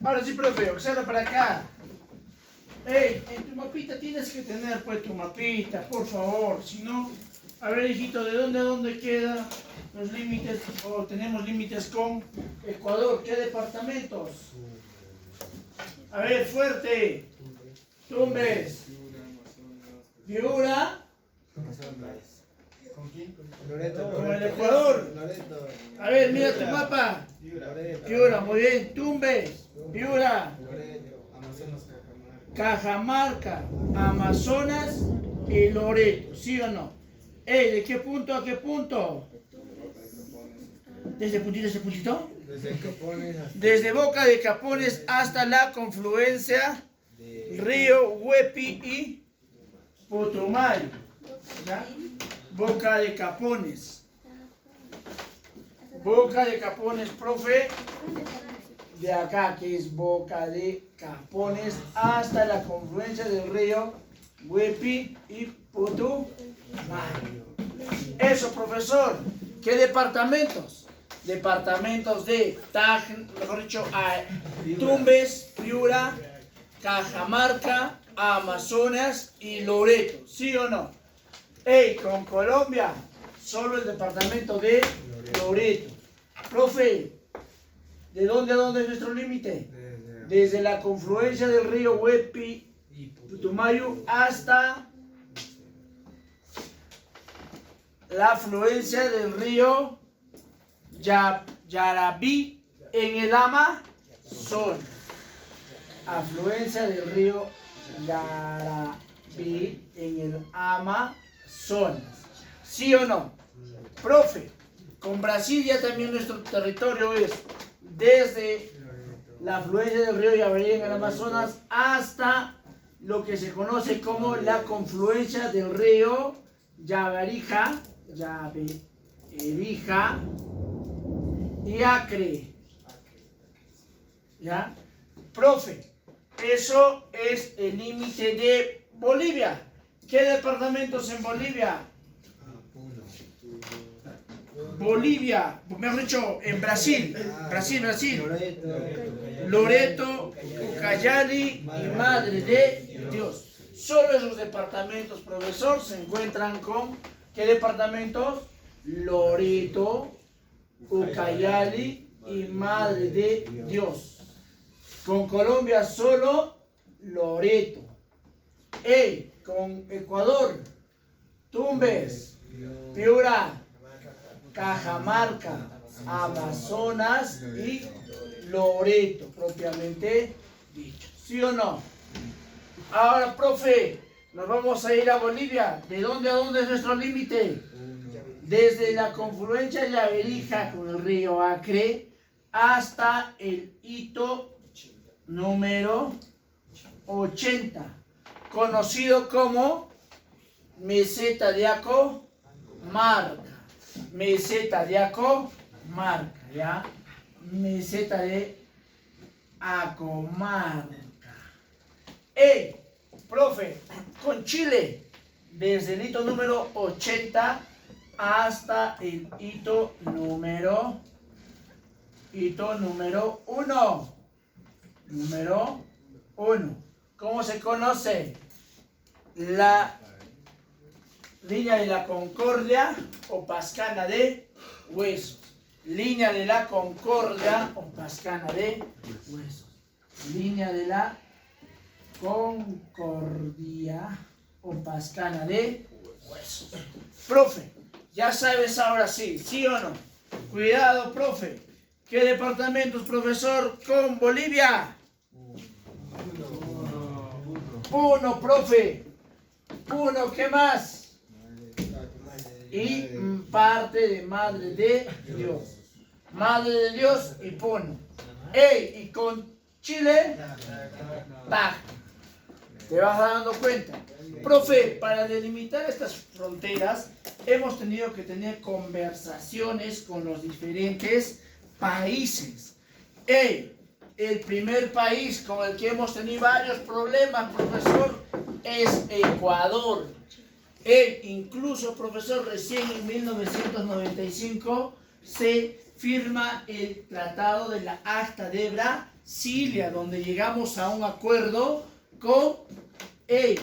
Ahora sí, profe, observa para acá. Ey, en tu mapita tienes que tener pues tu mapita, por favor. Si no, a ver, hijito, ¿de dónde a dónde queda los límites? O tenemos límites con Ecuador. ¿Qué departamentos? A ver, fuerte. Tumbes. Piura. ¿Con quién? Con el Ecuador. Loreto. A ver, mira tu mapa. Loreto. Piura, muy bien. Tumbes. Piura. Loreto. Amazonas, Cajamarca, Amazonas y Loreto, ¿sí o no? Ey, ¿de qué punto a qué punto? ¿Desde puntito a ese puntito? Desde Capones hasta Desde Boca de Capones hasta la confluencia Río Huepi y Putumayo. ¿Ya? Boca de Capones. Boca de Capones, profe. De acá, que es Boca de Capones, hasta la confluencia del río Huepi y Putumayo. Eso, profesor. ¿Qué departamentos? Departamentos de mejor dicho, Tumbes, Piura, Cajamarca, Amazonas y Loreto. ¿Sí o no? Ey, con Colombia, solo el departamento de Loreto. Profe, ¿de dónde a dónde es nuestro límite? Desde la confluencia del río Huepi y Putumayo hasta la afluencia del río Yarabí en el Amazonas. Afluencia del río Yarabí en el Amazonas. ¿Sí o no? Profe, con Brasil ya también nuestro territorio es desde la afluencia del río Yabaré en el Amazonas hasta lo que se conoce como la confluencia del río Yabarija y Acre. ¿Ya? Profe, eso es el límite de Bolivia. ¿Qué departamentos en Bolivia? Bolivia, mejor dicho, en Brasil. Brasil. Loreto, Ucayali y Madre de Dios. Solo esos departamentos, profesor, se encuentran con ¿qué departamentos? Loreto, Ucayali y Madre de Dios. Con Colombia solo Loreto. Con Ecuador, Tumbes, Piura, Cajamarca, Amazonas y Loreto, propiamente dicho. ¿Sí o no? Ahora, profe, nos vamos a ir a Bolivia. ¿De dónde a dónde es nuestro límite? Desde la confluencia de la Verija con el río Acre hasta el hito número 80, conocido como Meseta de Acomarca. Meseta de Acomarca, ¿ya? Meseta de Acomarca. Profe, con Chile, desde el hito número 80 hasta el hito número 1. Número 1. ¿Cómo se conoce? La línea de la Concordia o Pascana de Huesos. Línea de la Concordia o Pascana de Huesos. Línea de la Concordia o Pascana de Huesos. Profe, ya sabes ahora ¿sí o no? Cuidado, profe. ¿Qué departamentos, profesor, con Bolivia? 1, profe. 1, ¿qué más? Y parte de Madre de Dios. Madre de Dios y Puno. Y con Chile, ¡tac! ¿Te vas dando cuenta? Profe, para delimitar estas fronteras, hemos tenido que tener conversaciones con los diferentes países. El primer país con el que hemos tenido varios problemas, profesor, es Ecuador. Incluso, profesor, recién en 1995 se firma el Tratado de la Acta de Brasilia, donde llegamos a un acuerdo con el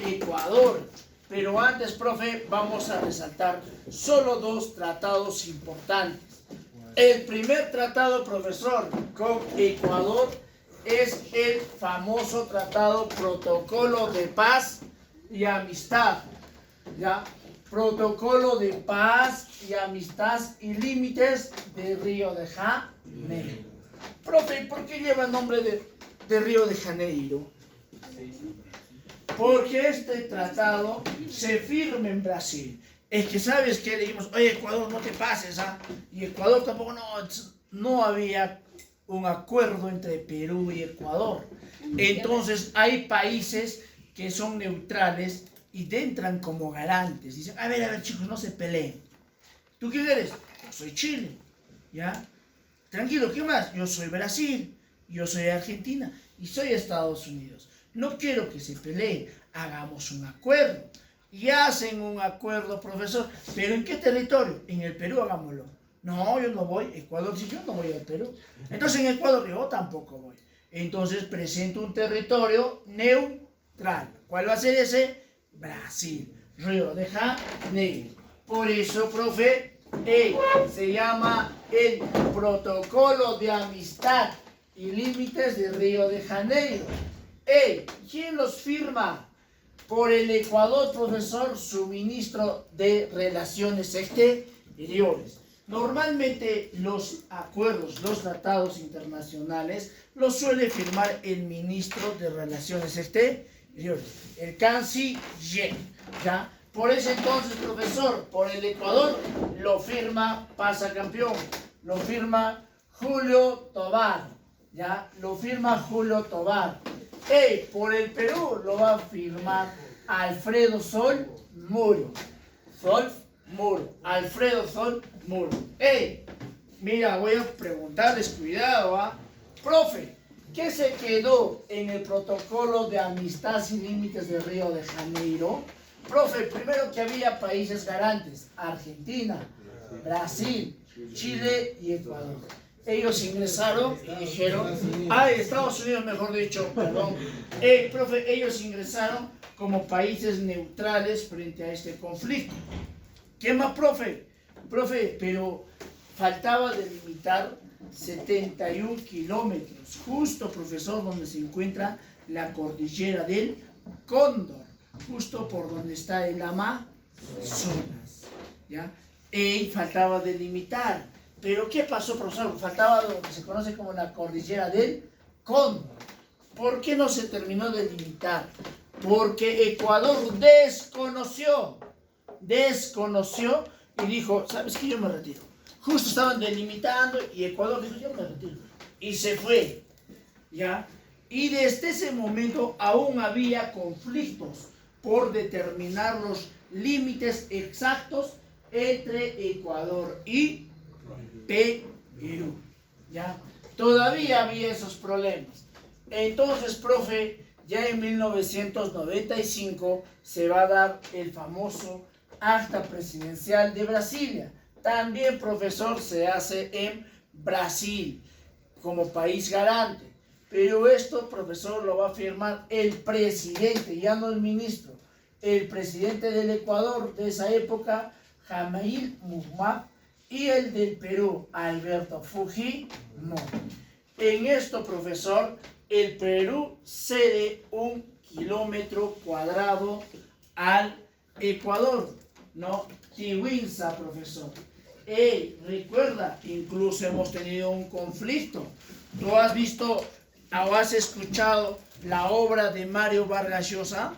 Ecuador. Pero antes, profe, vamos a resaltar solo dos tratados importantes. El primer tratado, profesor, con Ecuador es el famoso tratado Protocolo de Paz y Amistad, ¿ya? Protocolo de Paz y Amistad y Límites de Río de Janeiro. Profe, ¿por qué lleva el nombre de Río de Janeiro? Porque este tratado se firma en Brasil. Es que sabes que le dijimos, oye Ecuador, no te pases, ¿ah? Y Ecuador tampoco, no había un acuerdo entre Perú y Ecuador. Entonces hay países que son neutrales y entran como garantes. Dicen, a ver chicos, no se peleen. ¿Tú quién eres? Yo soy Chile, ¿ya? Tranquilo, ¿qué más? Yo soy Brasil, yo soy Argentina y soy Estados Unidos. No quiero que se peleen, hagamos un acuerdo. Y hacen un acuerdo, profesor. ¿Pero en qué territorio? En el Perú, hagámoslo. No, yo no voy. Ecuador, si yo no voy al Perú. Entonces en Ecuador yo tampoco voy. Entonces presento un territorio neutral. ¿Cuál va a ser ese? Brasil, Río de Janeiro. Por eso, profe, se llama el Protocolo de Amistad y Límites de Río de Janeiro. ¿Quién los firma? Por el Ecuador, profesor, su ministro de Relaciones Exteriores. Normalmente los acuerdos, los tratados internacionales, los suele firmar el ministro de Relaciones Exteriores, el canciller, ¿ya? Por ese entonces, profesor, por el Ecuador lo firma, pasa campeón, lo firma Julio Tobar, ¿ya? Lo firma Julio Tobar. Por el Perú lo va a firmar Alfredo Sol Muro. Alfredo Sol Muro. Mira, voy a preguntarles, cuidado, ¿ah? Profe, ¿qué se quedó en el Protocolo de Amistad y Límites de Río de Janeiro? Profe, primero que había países garantes, Argentina, Brasil, Chile y Ecuador. Ellos ingresaron y dijeron, Estados Unidos, mejor dicho, perdón. Profe, ellos ingresaron como países neutrales frente a este conflicto. ¿Qué más, profe? Profe, pero faltaba delimitar 71 kilómetros, justo, profesor, donde se encuentra la cordillera del Cóndor, justo por donde está el Amazonas, ¿ya? Faltaba delimitar. Pero ¿qué pasó, profesor? Faltaba lo que se conoce como la cordillera del Cóndor. ¿Por qué no se terminó de delimitar? Porque Ecuador desconoció y dijo, ¿sabes qué? Yo me retiro. Justo estaban delimitando y Ecuador dijo, yo me retiro. Y se fue, ¿ya? Y desde ese momento aún había conflictos por determinar los límites exactos entre Ecuador y Perú, ¿ya? Todavía había esos problemas. Entonces, profe, ya en 1995 se va a dar el famoso Acta Presidencial de Brasilia. También, profesor, se hace en Brasil como país garante. Pero esto, profesor, lo va a firmar el presidente, ya no el ministro. El presidente del Ecuador de esa época, Jamil Muhammad, y el del Perú, Alberto Fujimori. En esto, profesor, el Perú cede 1 kilómetro cuadrado al Ecuador, ¿no? Tiwinsa, profesor. Recuerda, incluso hemos tenido un conflicto. ¿Tú has visto o has escuchado la obra de Mario Vargas Llosa,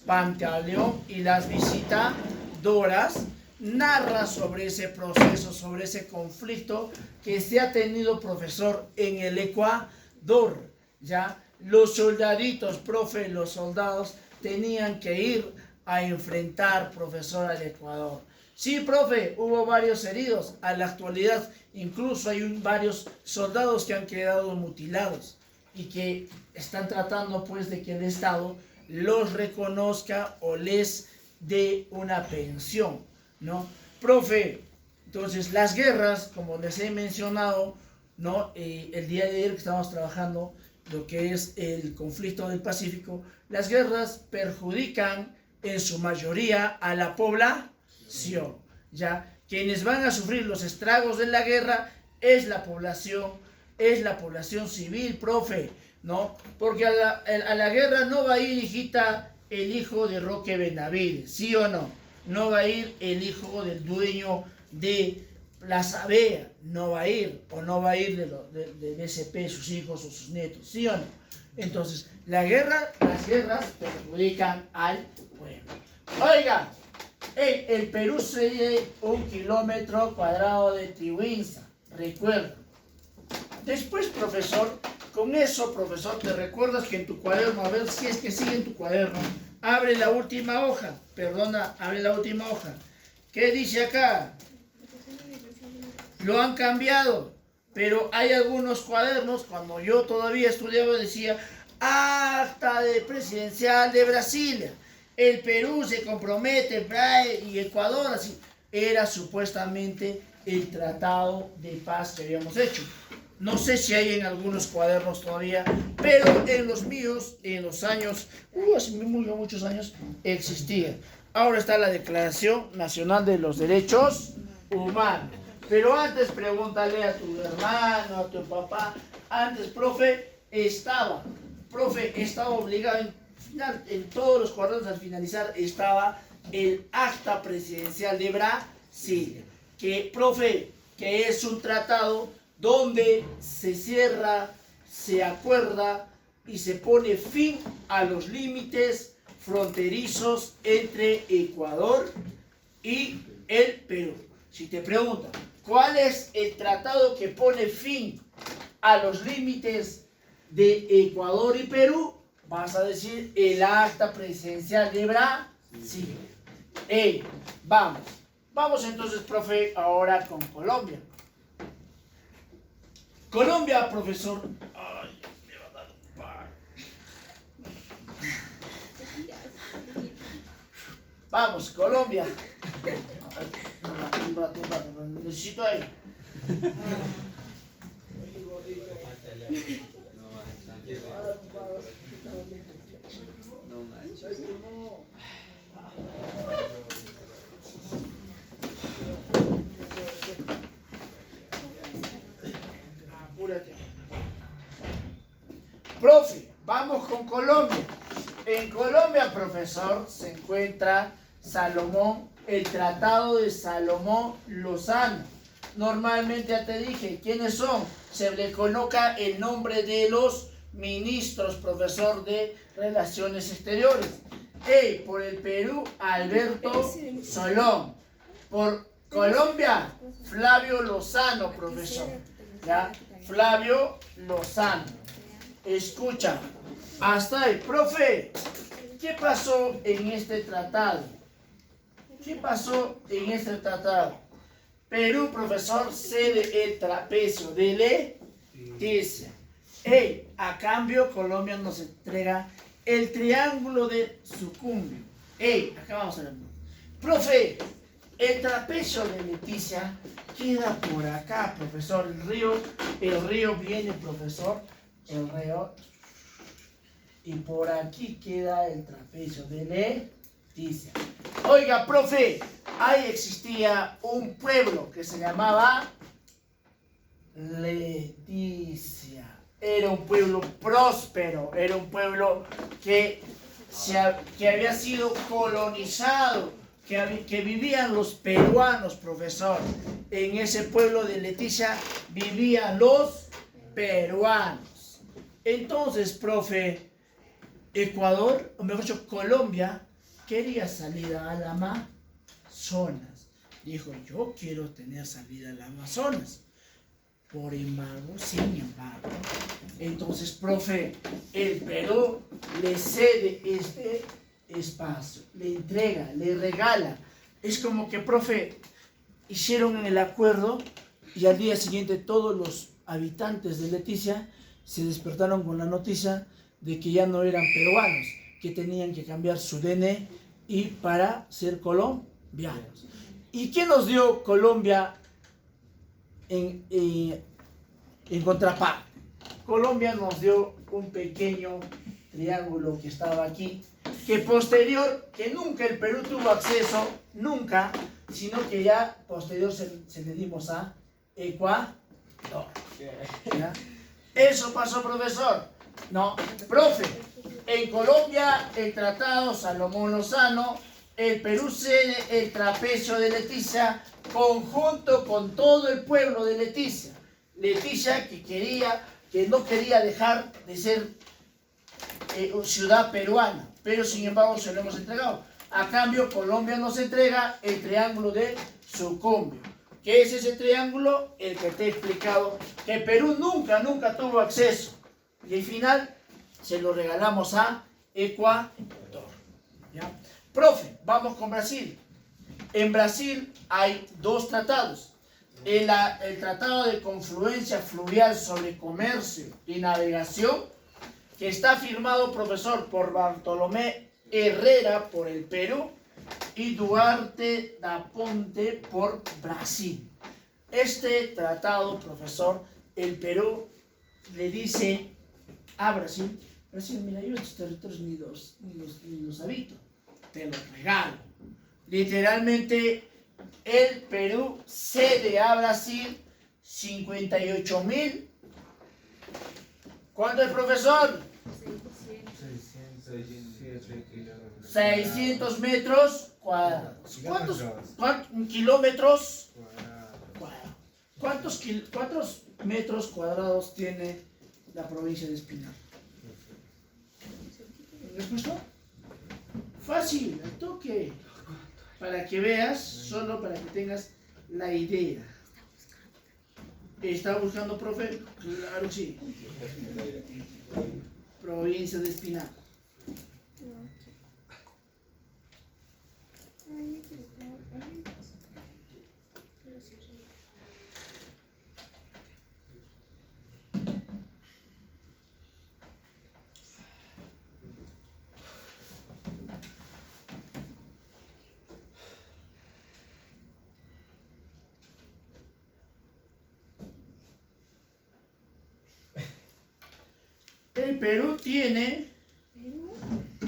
Pantaleón y las visitadoras? Narra sobre ese proceso, sobre ese conflicto que se ha tenido, profesor, en el Ecuador, ¿ya? Los soldaditos, profe, los soldados tenían que ir a enfrentar, profesor, al Ecuador. Sí, profe, hubo varios heridos. A la actualidad, incluso hay varios soldados que han quedado mutilados y que están tratando, pues, de que el Estado los reconozca o les dé una pensión, ¿no? Profe, entonces las guerras, como les he mencionado, ¿no? El día de ayer que estábamos trabajando lo que es el conflicto del Pacífico, las guerras perjudican en su mayoría a la población, ¿ya? Quienes van a sufrir los estragos de la guerra es la población civil, profe, ¿no? Porque a la guerra no va a ir, hijita, el hijo de Roque Benavides, ¿sí o no? No va a ir el hijo del dueño de Plaza Vea, no va a ir, o no va a ir de BCP, sus hijos o sus nietos, ¿sí o no? Entonces, las guerras perjudican al pueblo. Oiga, el Perú cede 1 kilómetro cuadrado de Tiwinza, recuerda. Después, profesor, con eso, profesor, te recuerdas que en tu cuaderno, a ver si es que sigue en tu cuaderno, abre la última hoja, abre la última hoja. ¿Qué dice acá? Lo han cambiado, pero hay algunos cuadernos, cuando yo todavía estudiaba decía acta de presidencial de Brasilia, el Perú se compromete, y Ecuador, así, era supuestamente el tratado de paz que habíamos hecho. No sé si hay en algunos cuadernos todavía, pero en los míos, en los años, hace muchos años, existía. Ahora está la Declaración Nacional de los Derechos Humanos. Pero antes pregúntale a tu hermano, a tu papá. Antes, profe, estaba obligado, en todos los cuadernos al finalizar, estaba el acta presidencial de Brasil. Que, profe, que es un tratado donde se cierra, se acuerda y se pone fin a los límites fronterizos entre Ecuador y el Perú. Si te preguntan, ¿cuál es el tratado que pone fin a los límites de Ecuador y Perú? Vas a decir el acta presidencial de Brasil. Vamos entonces, profe, ahora con Colombia. Colombia, profesor. Ay, me va a dar un par. Vamos, Colombia. Un rato, necesito ahí. Apúrate. Profe, vamos con Colombia. En Colombia, profesor, se encuentra el Tratado de Salomón Lozano. Normalmente ya te dije quiénes son. Se le coloca el nombre de los ministros, profesor de Relaciones Exteriores. Por el Perú, Alberto Solón. Por Colombia, Flavio Lozano, profesor. ¿Ya? Flavio Lozano. Escucha, hasta ahí. Profe, ¿qué pasó en este tratado? ¿Qué pasó en este tratado? Perú, profesor, cede el trapecio de Leticia. A cambio, Colombia nos entrega el triángulo de Sucumbio. Acá vamos a ver. Profe, el trapecio de Leticia queda por acá, profesor. El río viene, profesor. El río. Y por aquí queda el trapecio de Leticia. Oiga, profe, ahí existía un pueblo que se llamaba Leticia. Era un pueblo próspero, era un pueblo que había sido colonizado, que vivían los peruanos, profesor. En ese pueblo de Leticia vivían los peruanos. Entonces, profe, Ecuador, o mejor dicho, Colombia, quería salida al Amazonas. Dijo, yo quiero tener salida al Amazonas. Sin embargo, entonces, profe, el Perú le cede este espacio, le entrega, le regala. Es como que, profe, hicieron el acuerdo y al día siguiente todos los habitantes de Leticia se despertaron con la noticia de que ya no eran peruanos, que tenían que cambiar su DNI para ser colombianos. ¿Y qué nos dio Colombia En contraparte, Colombia nos dio un pequeño triángulo que estaba aquí, que posterior, que nunca el Perú tuvo acceso, nunca, sino que ya posterior se le dimos a Ecuador. ¿Ya? Eso pasó, profesor. No, profe, en Colombia el Tratado Salomón Lozano, el Perú cede el trapecio de Leticia conjunto con todo el pueblo de Leticia. Leticia que no quería dejar de ser ciudad peruana, pero sin embargo se lo hemos entregado. A cambio, Colombia nos entrega el triángulo de Sucumbio. ¿Qué es ese triángulo? El que te he explicado, que Perú nunca tuvo acceso. Y al final se lo regalamos a Ecuador. ¿Ya? Profe, vamos con Brasil. En Brasil hay dos tratados. El Tratado de Confluencia Fluvial sobre Comercio y Navegación, que está firmado, profesor, por Bartolomé Herrera por el Perú y Duarte da Ponte por Brasil. Este tratado, profesor, el Perú le dice a Brasil, mira, yo estos territorios ni los habito, te los regalo. Literalmente, el Perú cede a Brasil 58.000. ¿Cuánto es, profesor? 600 metros cuadrados. ¿Cuántos kilómetros cuadrados? ¿Cuántos metros cuadrados tiene la provincia de Espinar? ¿Respuesta? Fácil, al toque. Para que veas, solo para que tengas la idea. ¿Está buscando, profe? Claro, sí. Provincia de Espinar.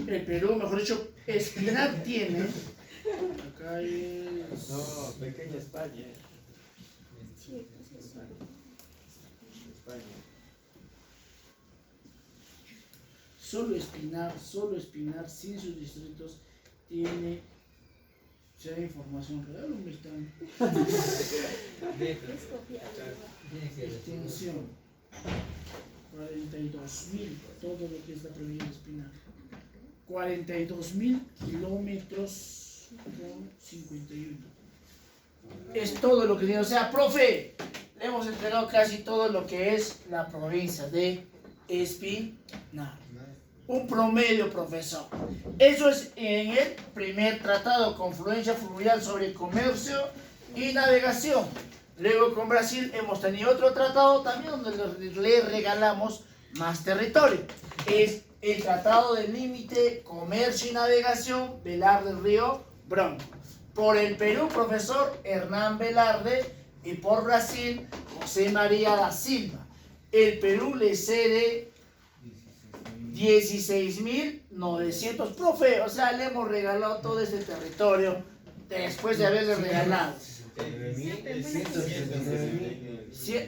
El Perú, mejor dicho, Espinar tiene, acá es... No, pequeña España. Solo Espinar, sin sus distritos, tiene... ¿Se da información real o me están? Extensión. 42.000, todo lo que es la provincia de Espinar. 42.000 kilómetros con 51. Es todo lo que tiene. O sea, profe, le hemos entregado casi todo lo que es la provincia de Espinar. Un promedio, profesor. Eso es en el primer tratado, Confluencia Fluvial sobre Comercio y Navegación. Luego con Brasil hemos tenido otro tratado también donde le regalamos más territorio. Es el Tratado de Límite, Comercio y Navegación, Velarde del Río Branco. Por el Perú, profesor Hernán Velarde, y por Brasil, José María da Silva. El Perú le cede 16.900. Profe, o sea, le hemos regalado todo este territorio después de haberle regalado.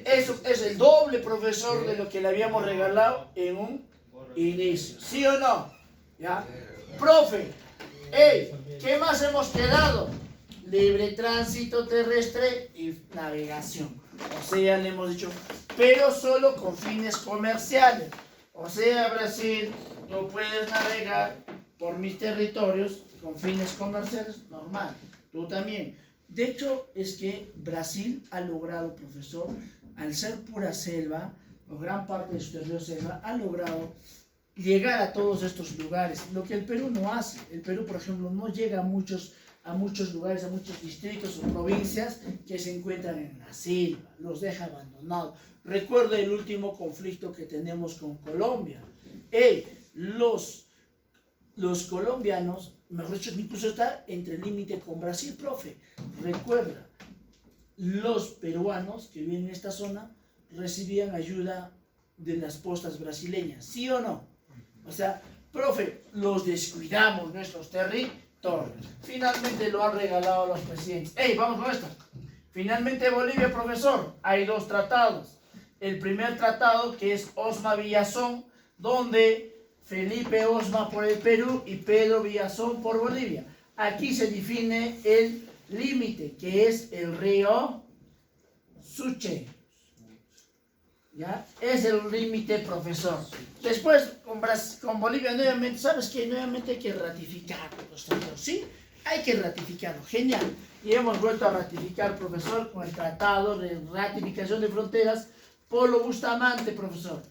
Eso es el doble, profesor, de lo que le habíamos regalado en un inicio. ¿Sí o no? ¿Ya? Profe, ¿qué más hemos quedado? Libre tránsito terrestre y navegación. O sea, le hemos dicho, pero solo con fines comerciales. O sea, Brasil, no puedes navegar por mis territorios con fines comerciales, normal. Tú también. De hecho, es que Brasil ha logrado, profesor, al ser pura selva, o gran parte de su territorio selva, ha logrado llegar a todos estos lugares, lo que el Perú no hace. El Perú, por ejemplo, no llega a muchos lugares, a muchos distritos o provincias que se encuentran en la selva, los deja abandonados. Recuerda el último conflicto que tenemos con Colombia. Los colombianos, mejor dicho, incluso está entre el límite con Brasil, profe. Recuerda, los peruanos que viven en esta zona recibían ayuda de las postas brasileñas, ¿sí o no? O sea, profe, los descuidamos nuestros territorios. Finalmente lo han regalado a los presidentes. ¡Ey, vamos con esto! Finalmente Bolivia, profesor, hay dos tratados. El primer tratado, que es Osma Villazón, donde Felipe Osma por el Perú y Pedro Villazón por Bolivia. Aquí se define el límite, que es el río Suche. ¿Ya? Es el límite, profesor. Después, con Bolivia nuevamente, ¿sabes qué? Nuevamente hay que ratificar los tratados, ¿sí? Hay que ratificarlo, genial. Y hemos vuelto a ratificar, profesor, con el tratado de ratificación de fronteras, Polo Bustamante, profesor.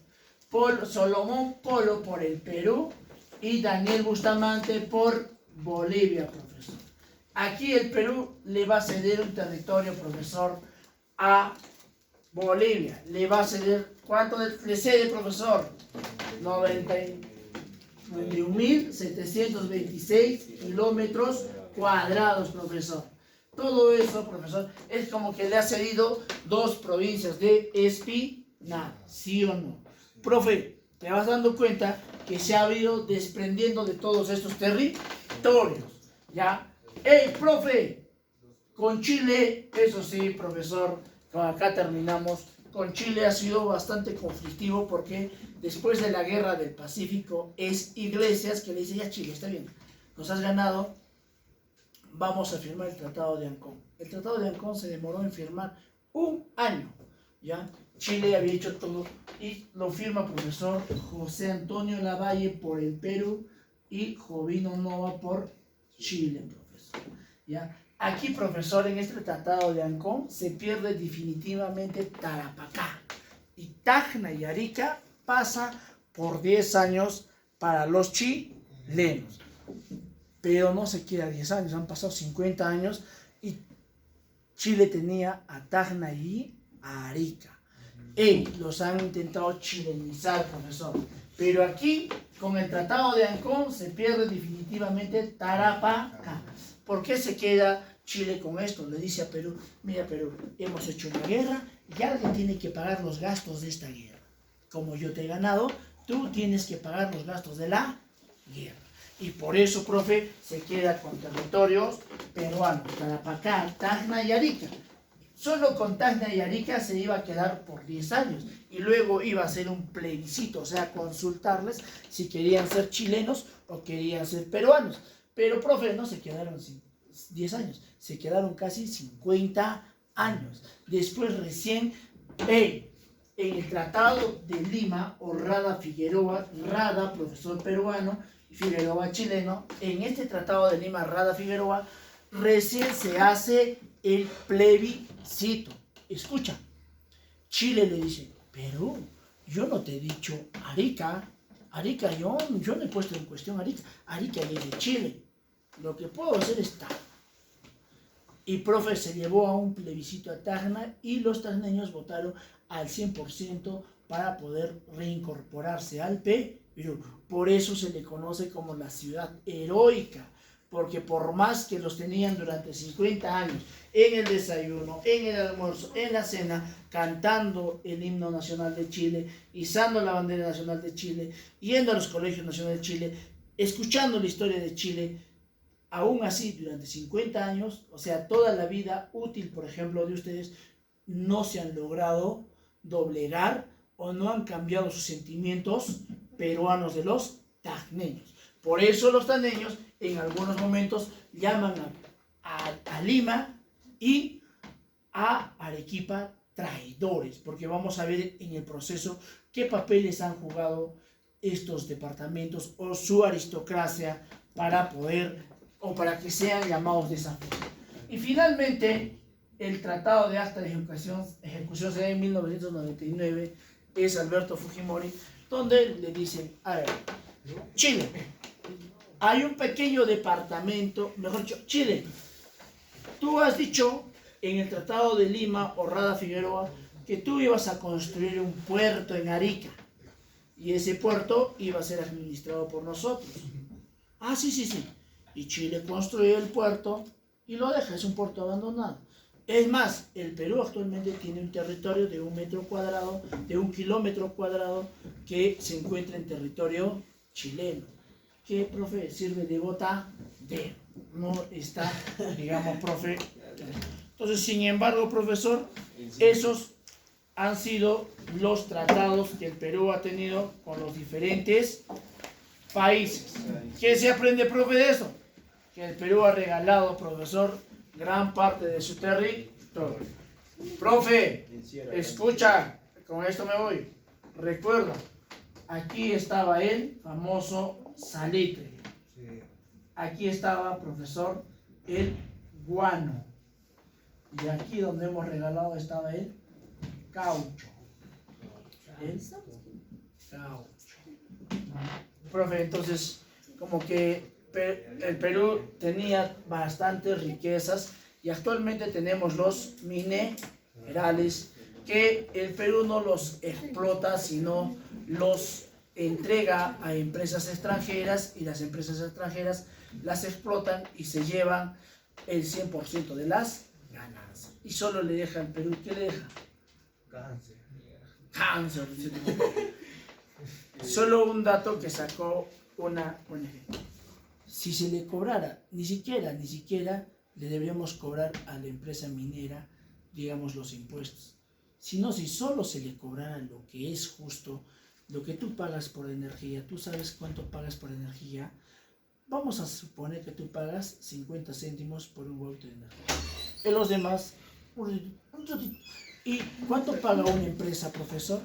Solomón Polo por el Perú y Daniel Bustamante por Bolivia, profesor. Aquí el Perú le va a ceder un territorio, profesor, a Bolivia. Le va a ceder, ¿cuánto le cede, profesor? 91.726 kilómetros cuadrados, profesor. Todo eso, profesor, es como que le ha cedido 2 provincias de Espinal, ¿sí o no? Profe, te vas dando cuenta que se ha ido desprendiendo de todos estos territorios, ¿ya? ¡Ey, profe! Con Chile, eso sí, profesor, acá terminamos. Con Chile ha sido bastante conflictivo porque después de la guerra del Pacífico es Iglesias que le dice, ya Chile, está bien, nos has ganado, vamos a firmar el Tratado de Ancón. El Tratado de Ancón se demoró en firmar 1 año, ¿ya? Chile había hecho todo y lo firma profesor José Antonio Lavalle por el Perú y Jovino Nova por Chile, profesor, ¿ya? Aquí, profesor, en este Tratado de Ancón se pierde definitivamente Tarapacá y Tacna y Arica pasa por 10 años para los chilenos. Pero no se queda 10 años, han pasado 50 años y Chile tenía a Tacna y a Arica. Los han intentado chilenizar, profesor. Pero aquí, con el Tratado de Ancón, se pierde definitivamente Tarapacá. ¿Por qué se queda Chile con esto? Le dice a Perú, mira Perú, hemos hecho una guerra y alguien tiene que pagar los gastos de esta guerra. Como yo te he ganado, tú tienes que pagar los gastos de la guerra. Y por eso, profe, se queda con territorios peruanos, Tarapacá, Tacna y Arica. Solo con Tacna y Arica se iba a quedar por 10 años y luego iba a ser un plebiscito, o sea, consultarles si querían ser chilenos o querían ser peruanos. Pero, profe, no se quedaron 10 años, se quedaron casi 50 años. Después recién, en el Tratado de Lima, Rada Figueroa, Rada, profesor peruano, Figueroa chileno, en este Tratado de Lima, Rada Figueroa, recién se hace el plebiscito. Escucha, Chile le dice, Perú, yo no te he dicho Arica, yo no he puesto en cuestión Arica es de Chile, lo que puedo hacer es Tacna. Y profe, se llevó a un plebiscito a Tacna y los tacneños votaron al 100% para poder reincorporarse al Perú. Por eso se le conoce como la ciudad heroica, porque por más que los tenían durante 50 años en el desayuno, en el almuerzo, en la cena, cantando el himno nacional de Chile, izando la bandera nacional de Chile, yendo a los colegios nacionales de Chile, escuchando la historia de Chile, aún así durante 50 años, o sea, toda la vida útil, por ejemplo, de ustedes, no se han logrado doblegar o no han cambiado sus sentimientos peruanos de los tacneños. Por eso los tacneños en algunos momentos llaman a Lima y a Arequipa traidores, porque vamos a ver en el proceso qué papeles han jugado estos departamentos o su aristocracia para poder o para que sean llamados de esa forma. Y finalmente, el Tratado de Acta de Ejecución se da en 1999, es Alberto Fujimori, donde le dicen, a ver, Chile, hay un pequeño departamento, mejor dicho, Chile, tú has dicho en el Tratado de Lima, Rada Figueroa, que tú ibas a construir un puerto en Arica, y ese puerto iba a ser administrado por nosotros. Ah, sí. Y Chile construyó el puerto y lo deja, es un puerto abandonado. Es más, el Perú actualmente tiene un territorio de 1 metro cuadrado, de 1 kilómetro cuadrado, que se encuentra en territorio chileno, que, profe, sirve de botadero, no está, digamos, profe. Entonces, sin embargo, profesor, esos han sido los tratados que el Perú ha tenido con los diferentes países. ¿Qué se aprende, profe, de eso? Que el Perú ha regalado, profesor, gran parte de su territorio. Profe, escucha, con esto me voy. Recuerda, aquí estaba el famoso salitre. Aquí estaba, profesor, el guano. Y aquí donde hemos regalado estaba el caucho. El caucho. Profe, entonces, como que el Perú tenía bastantes riquezas y actualmente tenemos los minerales que el Perú no los explota, sino los entrega a empresas extranjeras, y las empresas extranjeras las explotan y se llevan el 100% de las ganancias. Y solo le deja al Perú, ¿qué le deja? Cáncer. Cáncer. Solo un dato que sacó una ONG. Si se le cobrara, ni siquiera le deberíamos cobrar a la empresa minera, digamos, los impuestos. Sino si solo se le cobrara lo que es justo, lo que tú pagas por energía, tú sabes cuánto pagas por energía. Vamos a suponer que tú pagas 50 céntimos por un watt de energía. Y los demás, ¿y cuánto paga una empresa, profesor?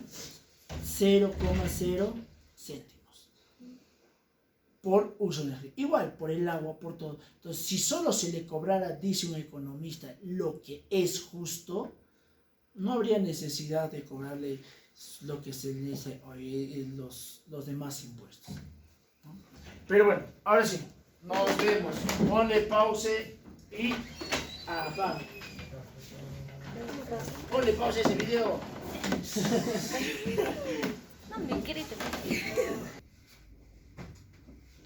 0,0 céntimos por uso de energía. Igual, por el agua, por todo. Entonces, si solo se le cobrara, dice un economista, lo que es justo, no habría necesidad de cobrarle lo que se le dice los demás impuestos, ¿no? Pero bueno, ahora sí, nos vemos. Ponle pause y apaga. Ponle pausa a ese video. No me grite.